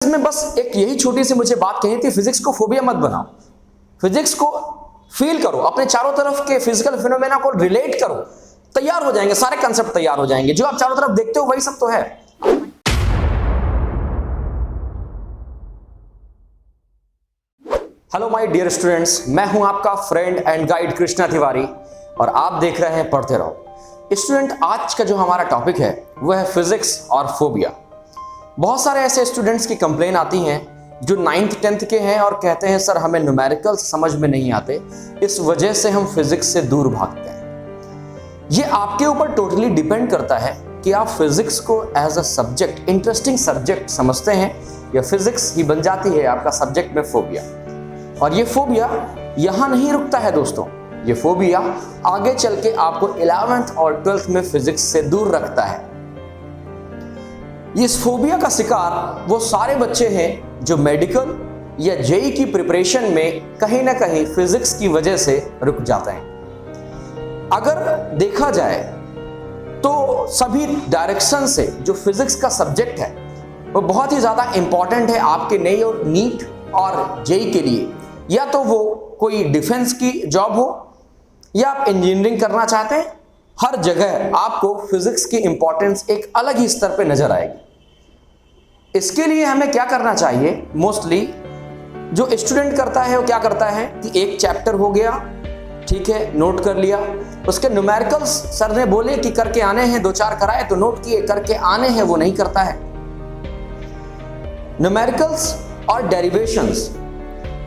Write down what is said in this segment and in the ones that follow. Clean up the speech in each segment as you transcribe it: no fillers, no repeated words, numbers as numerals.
में बस एक यही छोटी सी मुझे बात कही थी, फिजिक्स को फोबिया मत बनाओ, फिजिक्स को फील करो, अपने चारों तरफ के फिजिकल फिनोमेना को रिलेट करो, तैयार हो जाएंगे, सारे कंसेप्ट तैयार हो जाएंगे। जो आप चारों तरफ देखते हो वही सब तो है। हेलो माय डियर स्टूडेंट्स, मैं हूं आपका friend and guide Krishna Tiwari और आप देख रहे हैं पढ़ते रहो। स्टूडेंट, आज का जो हमारा टॉपिक है वह है फिजिक्स और फोबिया। बहुत सारे ऐसे स्टूडेंट्स की कंप्लेन आती हैं जो 9th 10th के हैं और कहते हैं सर हमें न्यूमेरिकल्स समझ में नहीं आते, इस वजह से हम फिजिक्स से दूर भागते हैं। ये आपके ऊपर टोटली डिपेंड करता है कि आप फिजिक्स को as a subject, interesting subject समझते हैं या फिजिक्स ही बन जाती है आपका सब्जेक्ट में फोबिया। और ये फोबिया यहां नहीं रुकता है दोस्तों, ये फोबिया आगे चल के आपको 11th और 12th में फिजिक्स से दूर रखता है। इस फोबिया का शिकार वो सारे बच्चे हैं जो मेडिकल या जेई की प्रिपरेशन में कहीं ना कहीं फिजिक्स की वजह से रुक जाते हैं। अगर देखा जाए तो सभी डायरेक्शन से जो फिजिक्स का सब्जेक्ट है वो बहुत ही ज्यादा इंपॉर्टेंट है आपके नीट और जेई के लिए। या तो वो कोई डिफेंस की जॉब हो या आप इंजीनियरिंग करना चाहते हैं, हर जगह आपको फिजिक्स की इंपॉर्टेंस एक अलग ही स्तर पे नजर आएगी। इसके लिए हमें क्या करना चाहिए, मोस्टली जो स्टूडेंट करता है वो क्या करता है कि एक चैप्टर हो गया, ठीक है, नोट कर लिया, उसके न्यूमेरिकल्स सर ने बोले कि करके आने हैं, 2-4 कराए तो नोट किए, करके आने हैं वो नहीं करता है। न्यूमेरिकल्स और डेरिवेशंस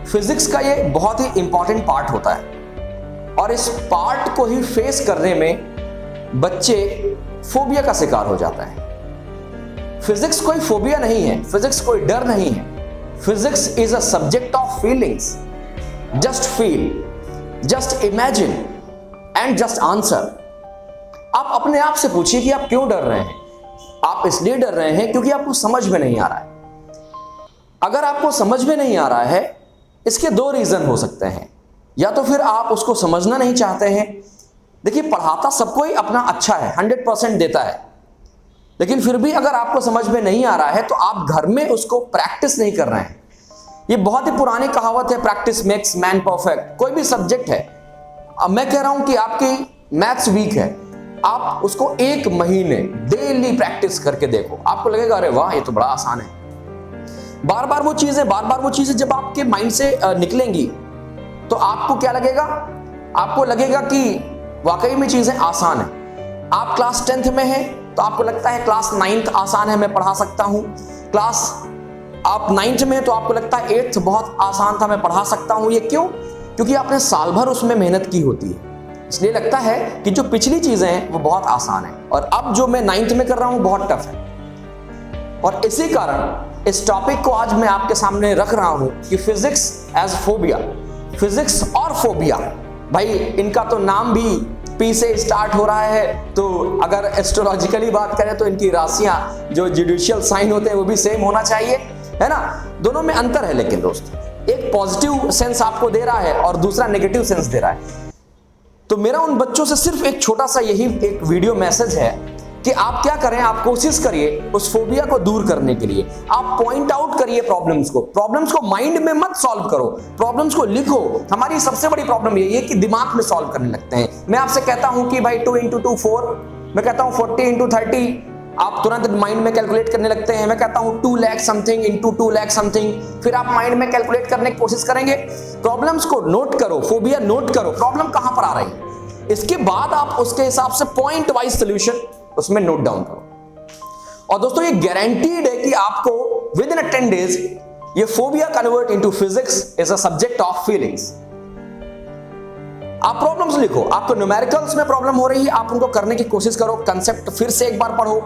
फिजिक्स का ये बहुत ही इंपॉर्टेंट पार्ट होता है और इस पार्ट को ही फेस करने में बच्चे फोबिया का शिकार हो जाता है। फिजिक्स कोई फोबिया नहीं है, फिजिक्स कोई डर नहीं है। Physics is a subject of feelings. Just feel, just imagine and just answer. आप अपने आप से पूछिए कि आप क्यों डर रहे हैं। आप इसलिए डर रहे हैं क्योंकि आपको समझ में नहीं आ रहा है। अगर आपको समझ में नहीं आ रहा है, इसके 2 रीजन हो सकते हैं। या तो फिर आप उसको समझना नहीं चाहते हैं। देखिए, पढ़ाता सबको ही अपना अच्छा है, 100% देता है, लेकिन फिर भी अगर आपको समझ में नहीं आ रहा है तो आप घर में उसको प्रैक्टिस नहीं कर रहे हैं। ये बहुत ही पुरानी कहावत है, प्रैक्टिस मेक्स मैन परफेक्ट। कोई भी सब्जेक्ट है, अब मैं कह रहा हूं कि आपकी मैथ्स वीक है, आप उसको 1 महीने डेली प्रैक्टिस करके देखो, आपको लगेगा अरे वाह ये तो बड़ा आसान है। बार बार वो चीजें जब आपके माइंड से निकलेंगी तो आपको क्या लगेगा, आपको लगेगा कि वाकई में चीजें आसान है। आप क्लास 10th में हैं तो आपको लगता है क्लास 9th आसान है, मैं पढ़ा सकता हूं। क्लास आप 9th में हैं तो आपको लगता है 8th बहुत आसान था, मैं पढ़ा सकता हूं। ये क्यों? क्योंकि आपने साल भर उसमें मेहनत की होती है, इसलिए लगता है कि जो पिछली चीजें हैं वो बहुत आसान है और अब जो मैं 9th में कर रहा हूं बहुत टफ है। और इसी कारण इस टॉपिक को आज मैं आपके सामने रख रहा हूं कि फिजिक्स एज फोबिया। फिजिक्स और फोबिया, भाई इनका तो नाम भी पी से स्टार्ट हो रहा है, तो अगर एस्ट्रोलॉजिकली बात करें तो इनकी राशियां, जो जुडिशियल साइन होते हैं वो भी सेम होना चाहिए, है ना। दोनों में अंतर है, लेकिन दोस्त एक पॉजिटिव सेंस आपको दे रहा है और दूसरा नेगेटिव सेंस दे रहा है। तो मेरा उन बच्चों से सिर्फ एक छोटा सा यही एक वीडियो मैसेज है कि आप क्या करें, आप कोशिश करिए उस फोबिया को दूर करने के लिए। आप पॉइंट आउट करिए प्रॉब्लम्स को माइंड में मत सॉल्व करो, प्रॉब्लम्स को लिखो। हमारी सबसे बड़ी प्रॉब्लम यही है कि दिमाग में सॉल्व करने लगते हैं। मैं आपसे कहता हूं कि भाई 2 × 2 4, मैं कहता हूं 40 × 30, आप तुरंत माइंड में कैलकुलेट करने लगते हैं। मैं कहता हूं 2 लाख समथिंग × 2 लाख समथिंग, फिर आप माइंड में कैलकुलेट करने की कोशिश करेंगे। प्रॉब्लम्स को नोट करो, फोबिया नोट करो, प्रॉब्लम कहां पर आ रही है, इसके बाद आप उसके हिसाब से पॉइंट वाइज सोल्यूशन उसमें नोट डाउन करो। और दोस्तों ये गारंटीड है कि आपको विद इन 10 days ये phobia convert into physics is a subject of feelings. आप प्रॉब्लम्स लिखो, आपको न्यूमेरिकल्स में प्रॉब्लम हो रही है, आप उनको करने की कोशिश करो, कंसेप्ट फिर से एक बार पढ़ो,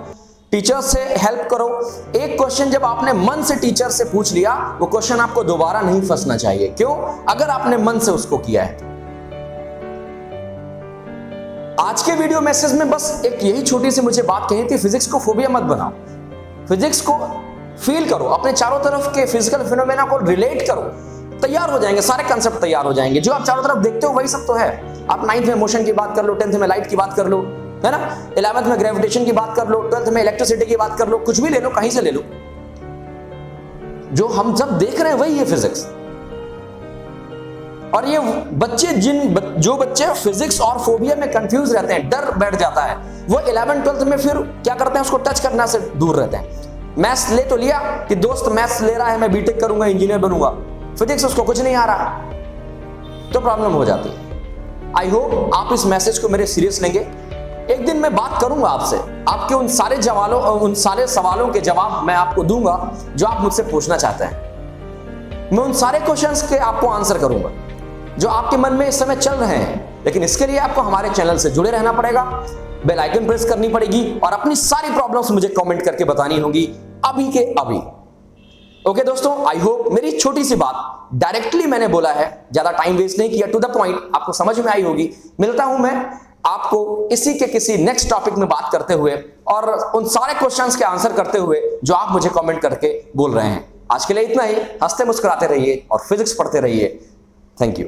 टीचर से हेल्प करो। एक क्वेश्चन जब आपने मन से टीचर से पूछ लिया, वो क्वेश्चन आपको दोबारा नहीं फंसना चाहिए। क्यों? अगर आपने मन से उसको किया है। आज के वीडियो मैसेज में बस एक यही छोटी सी मुझे बात कही थी, फिजिक्स को फोबिया मत बनाओ, फिजिक्स को फील करो, अपने चारों तरफ के फिजिकल फिनोमेना को रिलेट करो, तैयार हो जाएंगे, सारे कंसेप्ट तैयार हो जाएंगे। जो आप चारों तरफ देखते हो वही सब तो है। आप 9th में मोशन की बात कर लो, 10th में लाइट की बात कर लो, है ना, 11th में ग्रेविटेशन की बात कर लो, 12th में इलेक्ट्रिसिटी की बात कर लो, कुछ भी ले लो, कहीं से ले लो। जो हम सब देख रहे हैं वही है फिजिक्स। और ये बच्चे जो बच्चे फिजिक्स और फोबिया में कंफ्यूज रहते हैं, डर बैठ जाता है, वो 11th 12th में फिर क्या करते हैं, उसको टच करना से दूर रहते हैं। मैथ्स ले तो लिया कि दोस्त मैथ्स ले रहा है, मैं बीटेक करूंगा, इंजीनियर बनूंगा, फिजिक्स उसको कुछ नहीं आ रहा, तो प्रॉब्लम हो जाती है। आई होप आप इस मैसेज को मेरे सीरियस लेंगे। एक दिन मैं बात करूंगा आपसे, आपके उन सारे सवालों के जवाब मैं आपको दूंगा जो आप मुझसे पूछना चाहते हैं। मैं उन सारे क्वेश्चंस के आपको आंसर करूंगा जो आपके मन में इस समय चल रहे हैं। लेकिन इसके लिए आपको हमारे चैनल से जुड़े रहना पड़ेगा, बेल आइकन प्रेस करनी पड़ेगी और अपनी सारी प्रॉब्लम्स मुझे कमेंट करके बतानी होगी अभी के अभी। ओके दोस्तों, आई होप मेरी छोटी सी बात डायरेक्टली मैंने बोला है, ज्यादा टाइम वेस्ट नहीं किया, टू द पॉइंट, आपको समझ में आई होगी। मिलता हूं मैं आपको इसी के किसी नेक्स्ट टॉपिक में बात करते हुए और उन सारे क्वेश्चंस के आंसर करते हुए जो आप मुझे कमेंट करके बोल रहे हैं। आज के लिए इतना ही। हंसते मुस्कुराते रहिए और फिजिक्स पढ़ते रहिए। Thank you.